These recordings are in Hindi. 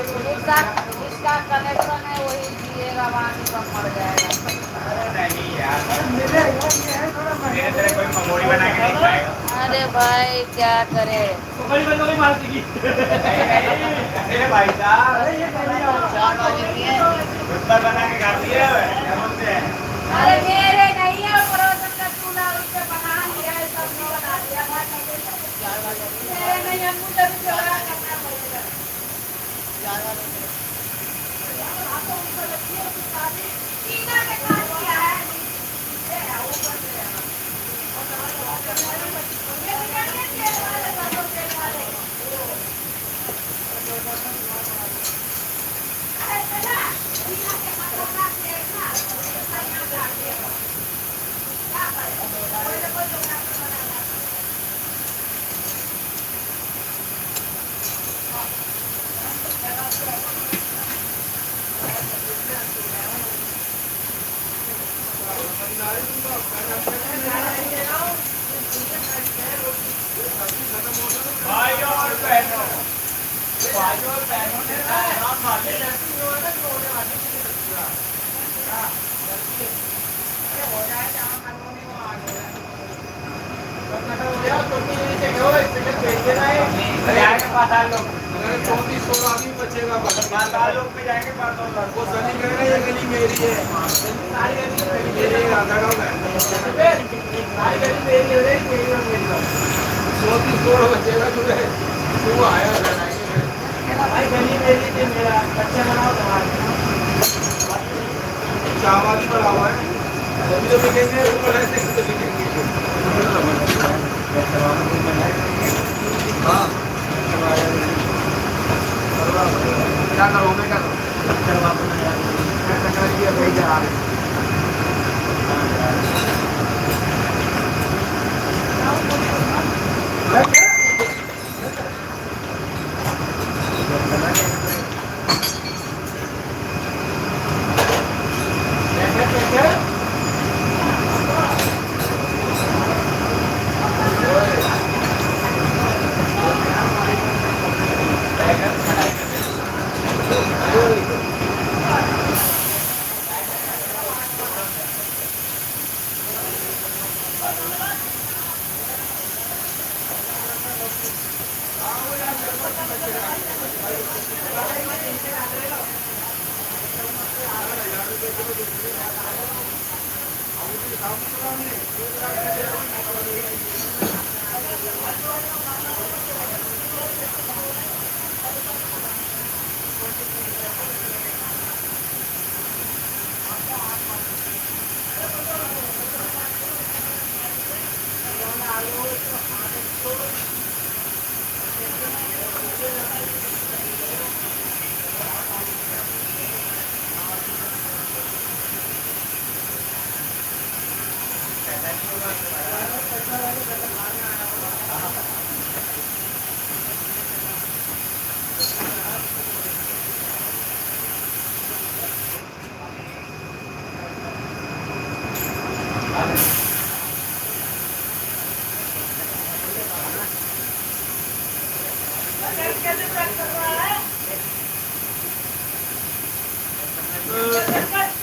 जिसका कनेक्शन है वही जिएगा, बाकी सब मर जाएगा। अरे भाई क्या करे, अरे मेरे नहीं है परोसन का चूल्हा, उससे बना लिया है, सब्जी बना लिया, मेरे नहीं है, मुझे भी करना पड़ेगा। चावल पड़ा हुआ है, अभी तो बिकेंगे, ऊपर ऐसे तो बिकेंगे। हाँ, क्या करो मैं क्या करूँ? कैसे पैक कर रहा है? कैसे पैक?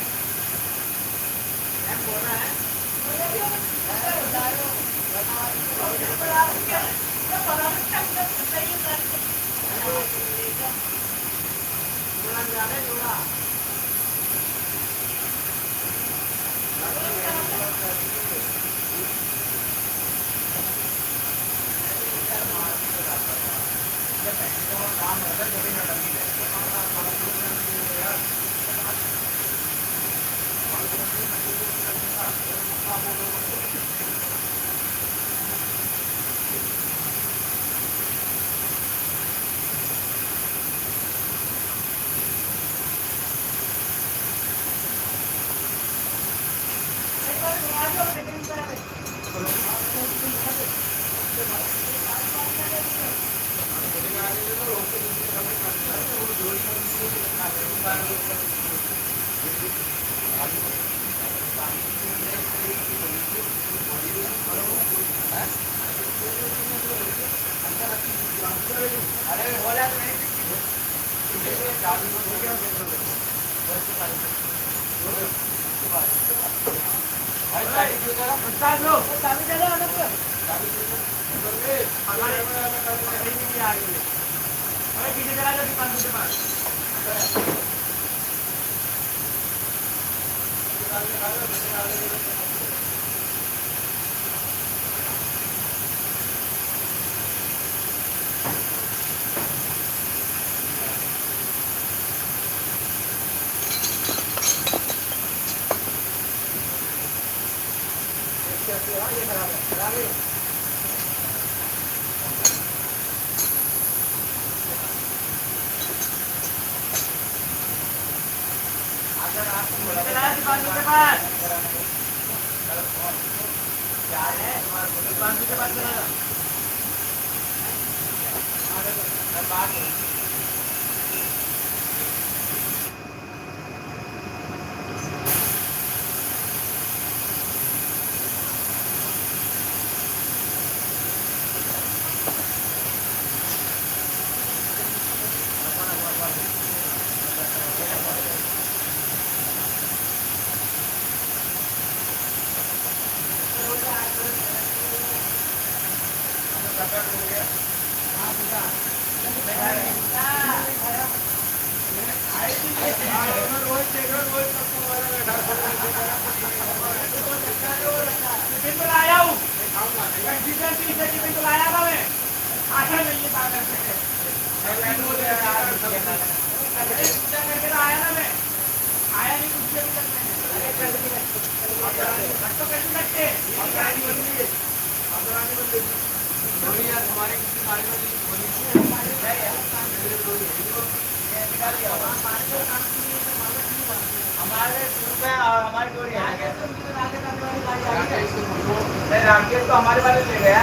राकेश तो हमारे वाले ले गया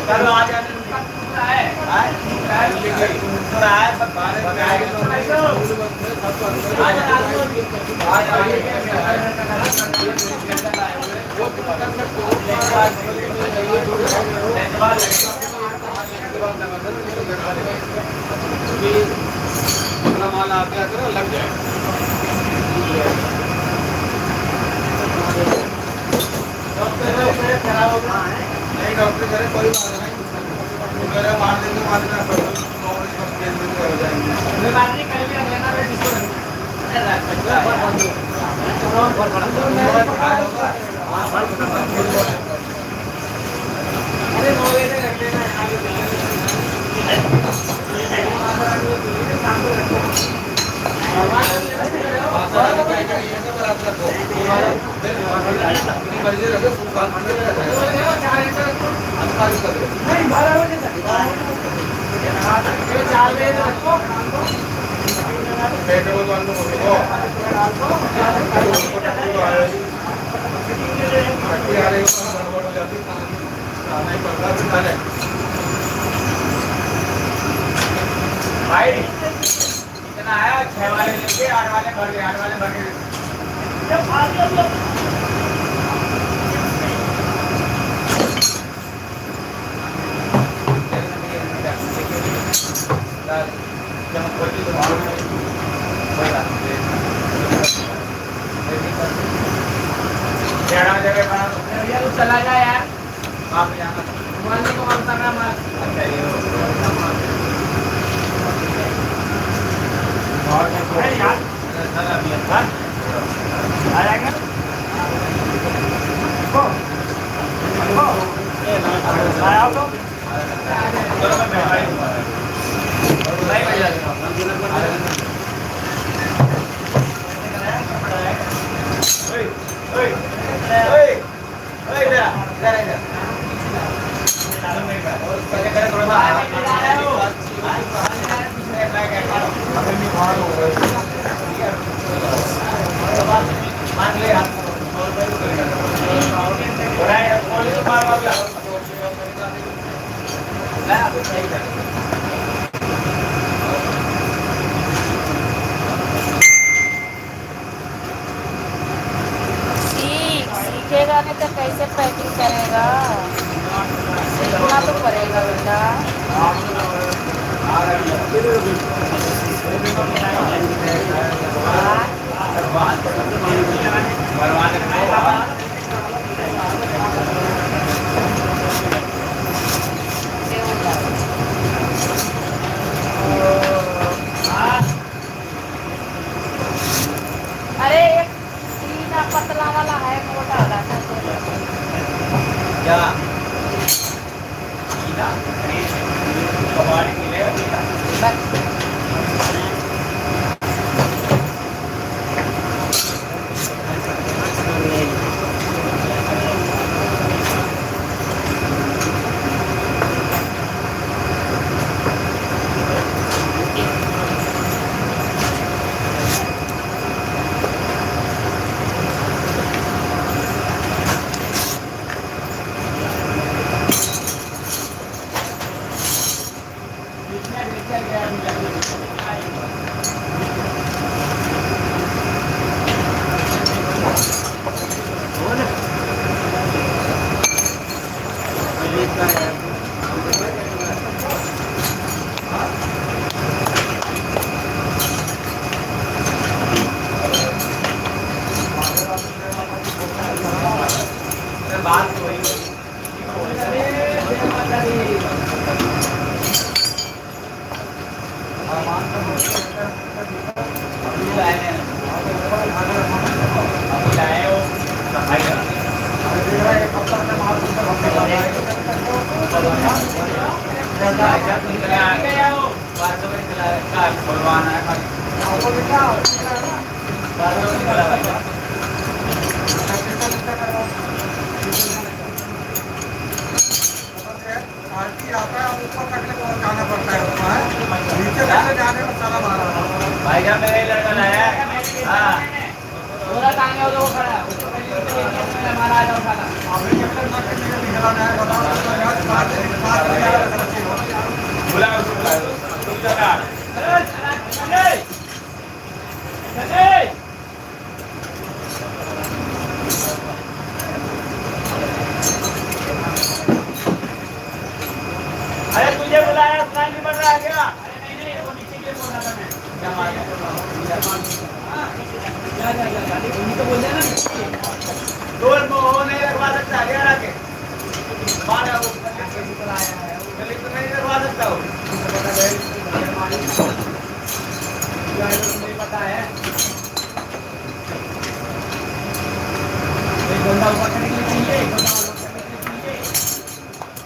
कल आ जाने अपना माल आते आते ना लग जाए नहीं डॉक्टर करे कोई बात नहीं मेरा मार देंगे मारना भाई इतना आया 6 वाले लेके 8 वाले भर गए 8 वाले भर गए चला जा यार आप यहाँ मोबाइल को बंद करना मत सीखेगा नहीं तो कैसे पैकिंग करेगा? सीखना तो पड़ेगा बेटा। अरे एक सीधा पतला वाला है, मोटा वाला क्या सीधा कबाड़ी मिलेगा बात वही भाईजान मेरा ही लड़का लाया है। हाँ पूरा टांगे हो वो खड़ा हमारा आ जाओ बुला उसको बुला तुम जगह अरे तुझे बुलाया स्नान नहीं बन रहा है क्या? अरे नहीं वो नीचे के बोल रहा था मैं क्या मार उन्हीं को बोल देना डोर में वो नहीं लगवा सकता आगे आके मारा वो गली तो नहीं लगवा सकता वो नहीं पता है एक बंदा ऊपर करने के लिए चाहिए एक बंदा ऊपर करने के लिए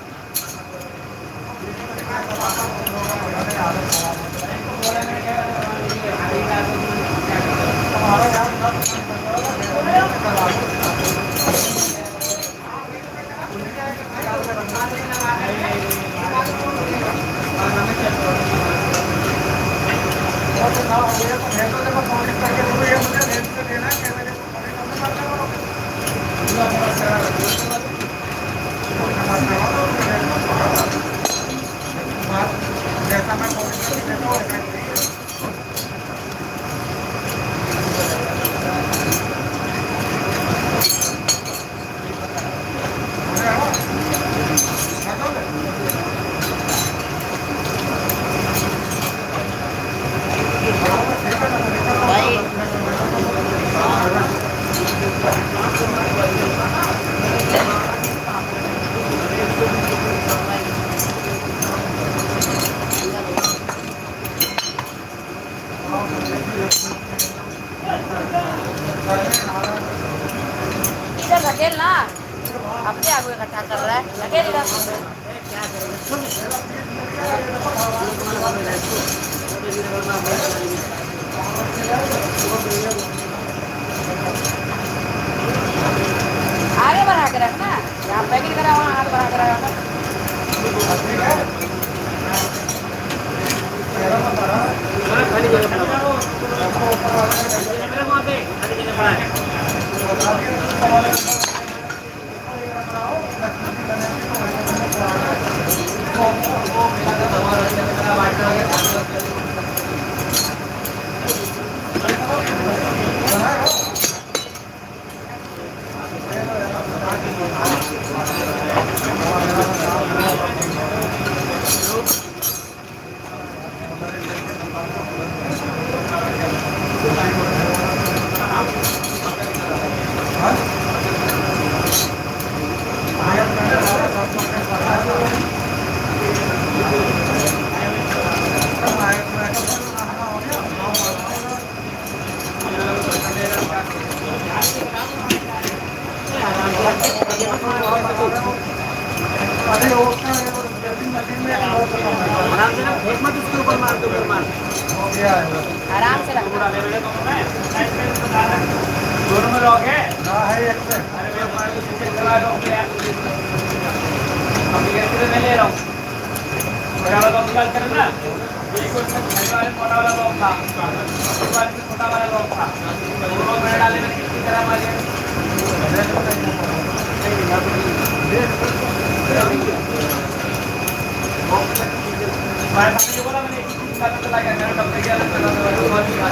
कर रहा है लगे नहीं आगे बढ़ा के रखना यहाँ पैकेट करा वहाँ आगे बढ़ा के रखना खाली जगह वहाँ पे खाली जगह पड़ा है। आराम से ना फेंक मत उसके ऊपर मार दो मार आराम से रखना दोनों में लॉक है हाँ है एक पे अरे मैं मार के चेक करा दो यार अब ये कैसे मैं ले रहा हूं बड़ा वाला लॉक निकाल कर ना एक और छोटा वाला छोटा वाला लॉक था एक वाला छोटा वाला लॉक था दोनों में डाले में किसी तरह मारे मैं ये बोला मैंने एक बात चला गया मेरा डॉक्टर गया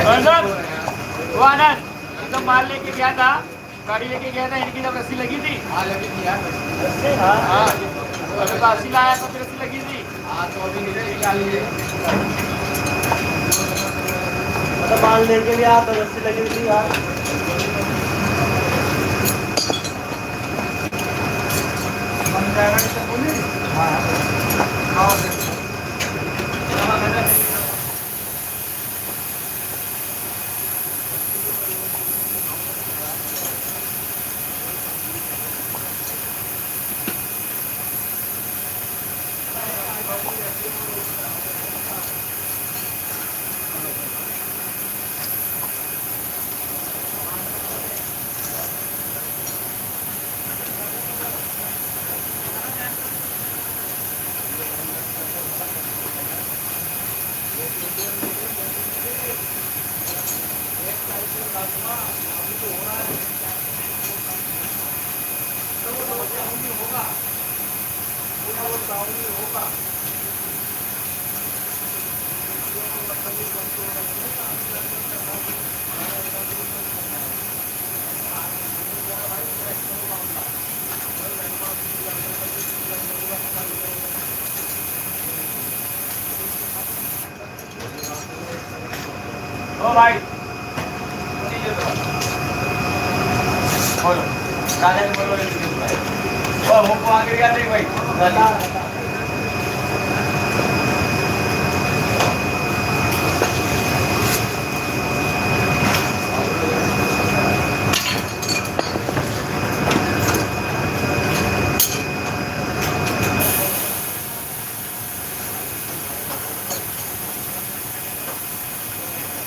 वो आनंद एकदम माल लेके गया था गाड़ी लेके गया था इनकी जब रस्सी लगी थी हाँ लगी थी यार हाँ तो रस्सी लाया तो फिर रस्सी लगी थी हाँ तो अभी निकाल लिए मतलब माल लेके गया तो रस्सी लगी थी यार ओ भाई बोलो राजा ने बोलो ओ हमको आगे गया देख भाई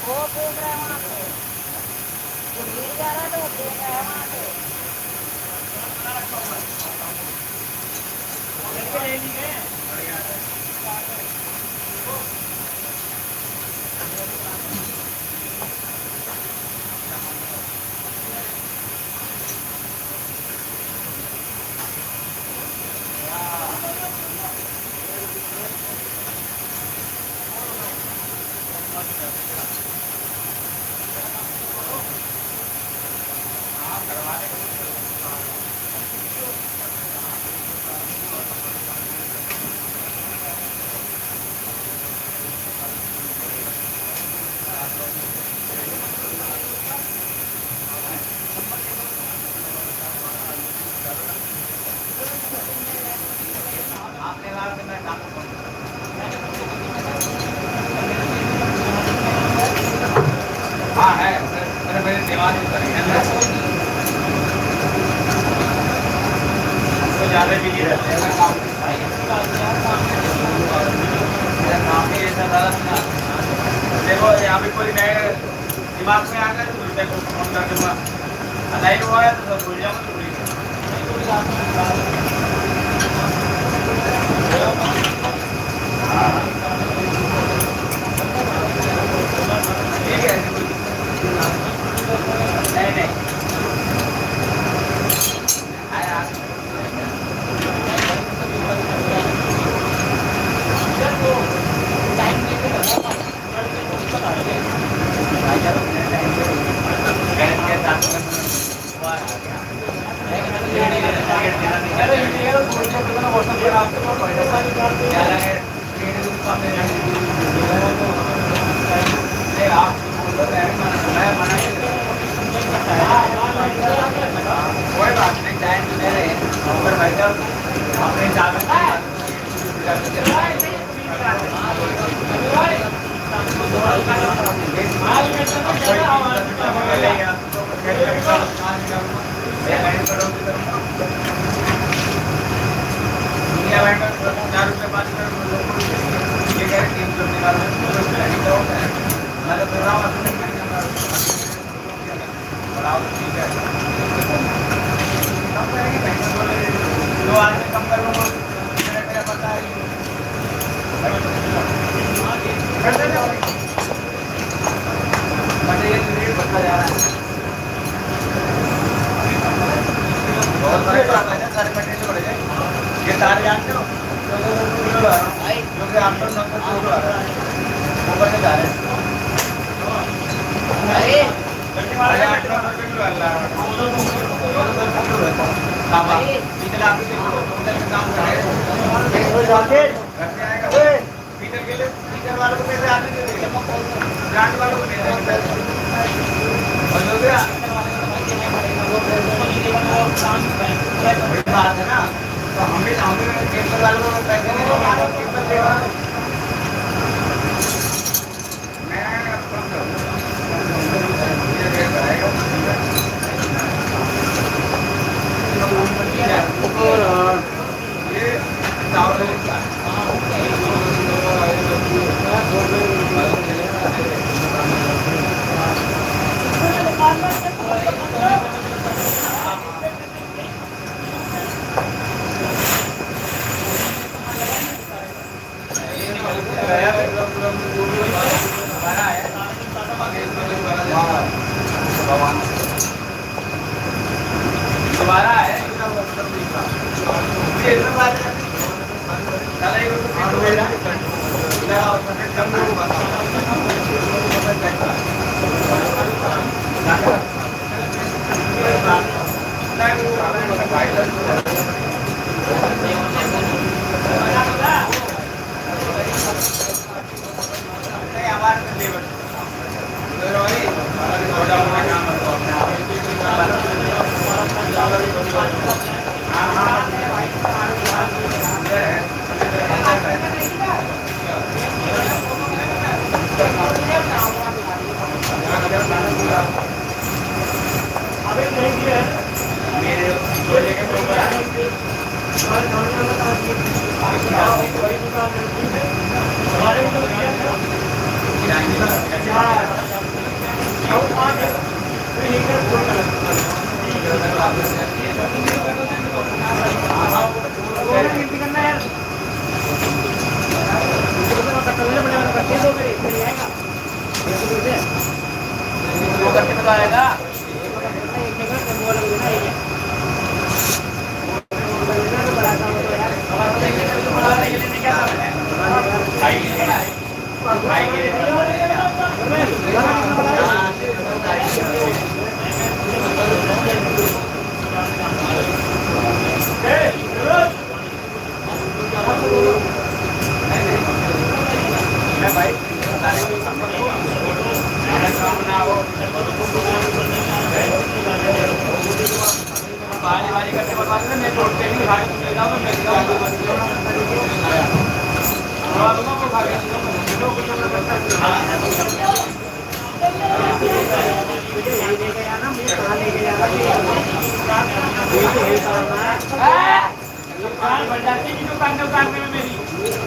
वो देख रहा है वहाँ पे जो गिर जा रहा है तो वो देख रहा है वहाँ पे आपने बार से मैं काम तो ज़्यादा बिजी रहते हैं काम में ऐसा था ना। देखो यहाँ पे कोई नए दिमाग में आ गया तो देखो फोन कर दूंगा, नहीं हुआ है तो सब भूल जाओ तो भूल ठीक है। नहीं नहीं कोई बात नहीं, टाइम तो दे रहे हैं पर भाई साहब अपने हिसाब से दो आदमी कम कर लो, मेरा पता है मटेरियल बढ़ता जा रहा है, बहुत सारे सारे मटेरियल बढ़ गए। ये तारे जानते हो क्योंकि आप लोग नंबर आ रहा है वो बढ़ने जा रहे हैं। काम टीचर वालों को पैसे आने दे देंगे, ब्रांड वालों को नहीं देंगे और जो गया बात है ना, तो हमें टीचर वालों को पैसे नहीं देगा। दोबारा है करके बताएगा बाजी करके बता देना, मैं रोड पे नहीं भाग ले जाऊँ, मैं भाग मुझे यहीं लेके जाना, मुझे कहाँ लेके जाना, मुझे तो यही काम है। दुकान बढ़ जाती है दुकान में मेरी।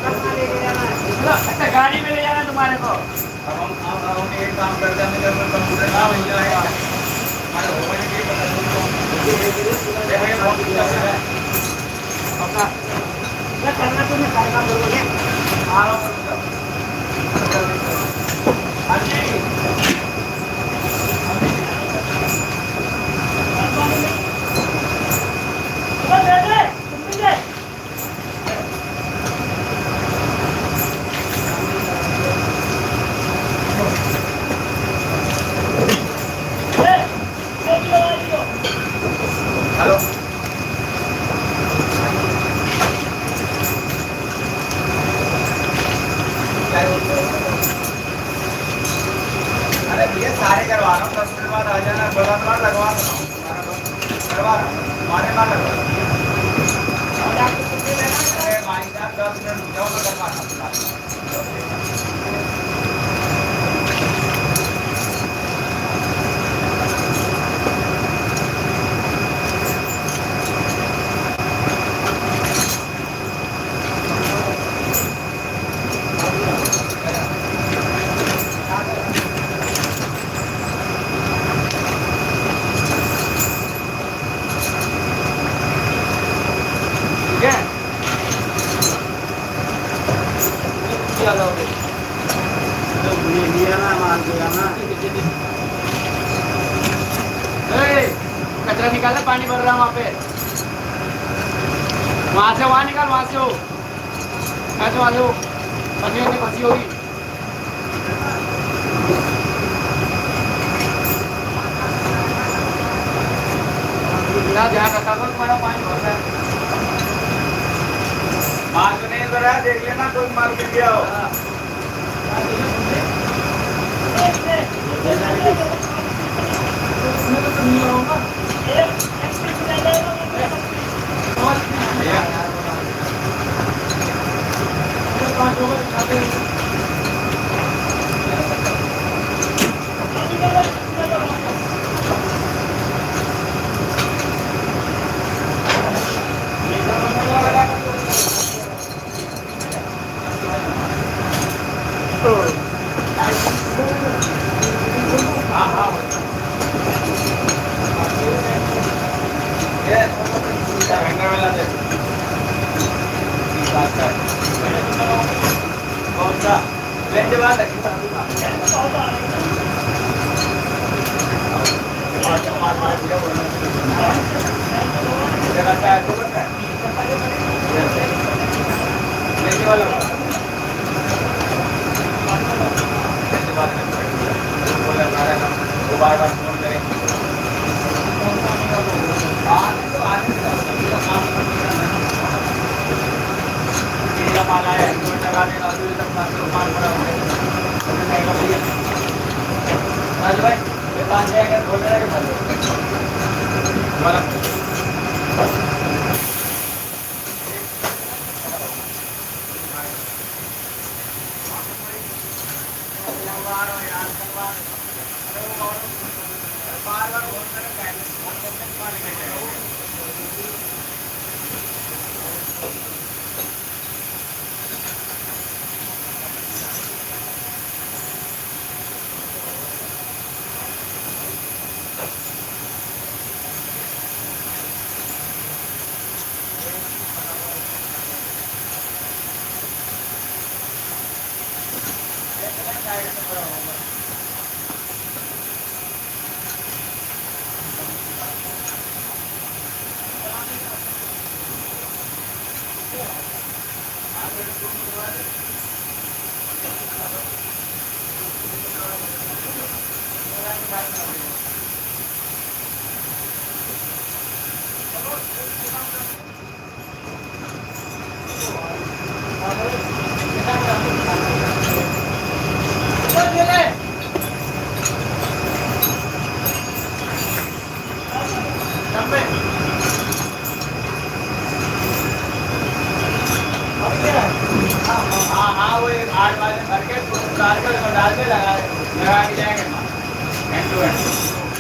कहाँ लेके जाना है? अच्छा गाड़ी में ले जाना तुम्हारे को। अब हम एक काम करते हैं, जब कंप्यूटर ना बन जाएगा हमारे होगा नहीं पता देखिए बहुत दिक्कत है। अपना करना तुम्हें करना बोलोगे आ रहा हूँ हाँ जी हेलो अरे भैया सारे करवा रहा हूँ 10 मिनट बाद आ जाना बड़ा बड़ा लगवा रहा हूँ करवा रहा हूँ हमारे माल लगवा अरे भाई साहब 10 मिनट रुक जाओ मैं करवा रहा हूँ ठीक है लिया ना मान दिया ना कचरा निकाला पानी भर रहा वहाँ पे वहाँ से वहाँ निकाल वहाँ से हो ऐसे वहाँ से हो फंसी होगी फंसी होगी ना ध्यान रखा करो तुम्हारा पानी भर रहा है माल तो नहीं भरा है, देख लेना कोई माल मिल गया हो हाँ हाँ ये घंटा वाला दे कौन सा लेने वाला है लेने वाला वो बार बार फोन करें माल आया माल पड़ा भाई पाँच जाएगा बोल रहा है बार बार फोन करें हाँ वो 8 बजे भर के डाल के लगा के जाएंगे हैंड टू हैंड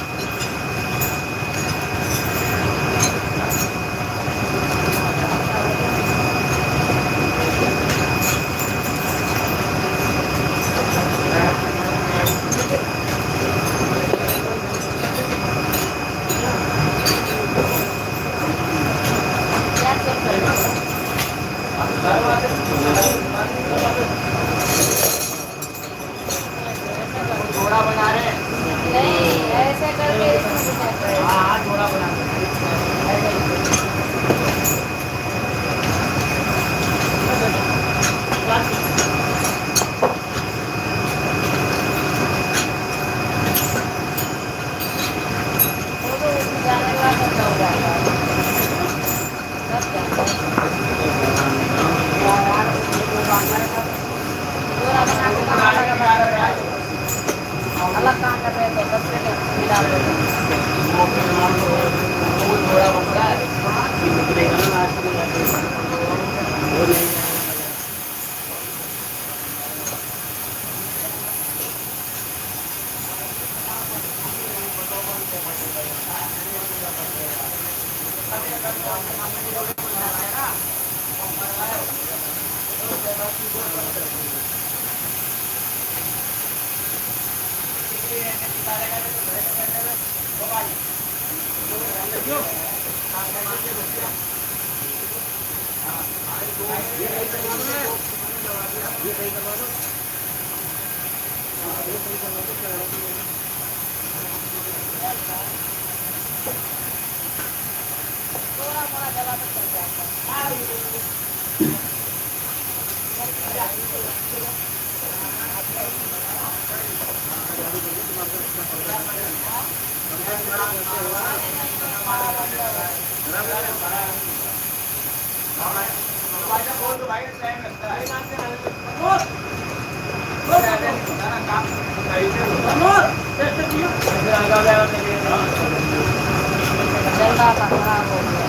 चल रहा था खराब हो गया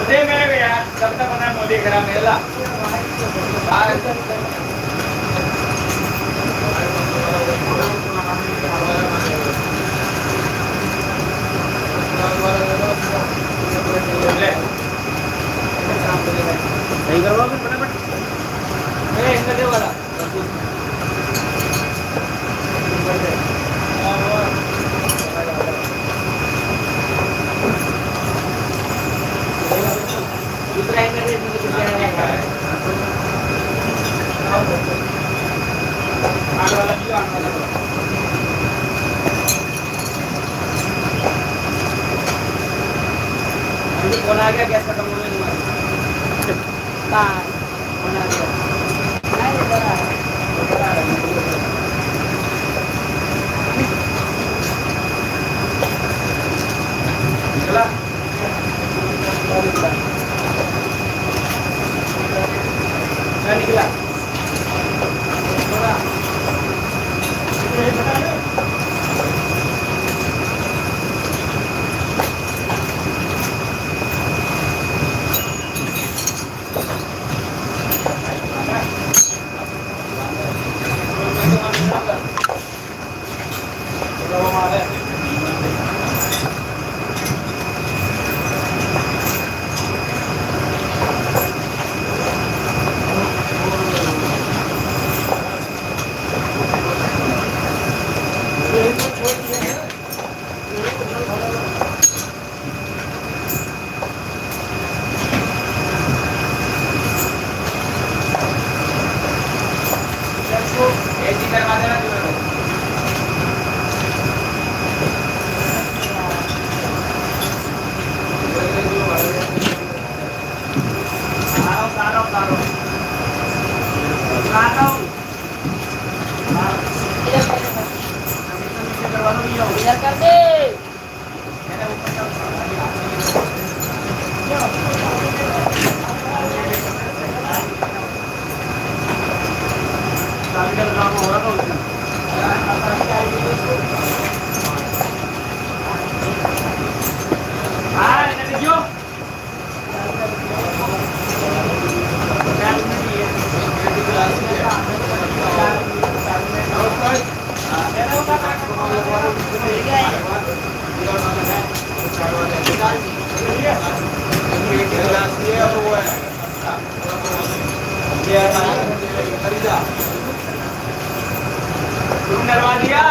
दे मेरे को यार जब तक बना मोदी खरा मेला सही करवा फिर फटाफट इनका दे वाला दूसरा एंगल है इसमें कुछ है आगे वाला भी आगे वाला अभी कौन आ गया गैस खत्म हो गया कहाँ कौन आ गया नहीं इधर आ निकला क्या निकला करवा देना इधर कर दे काम हो रहा था उसमें तुम डरवा दिया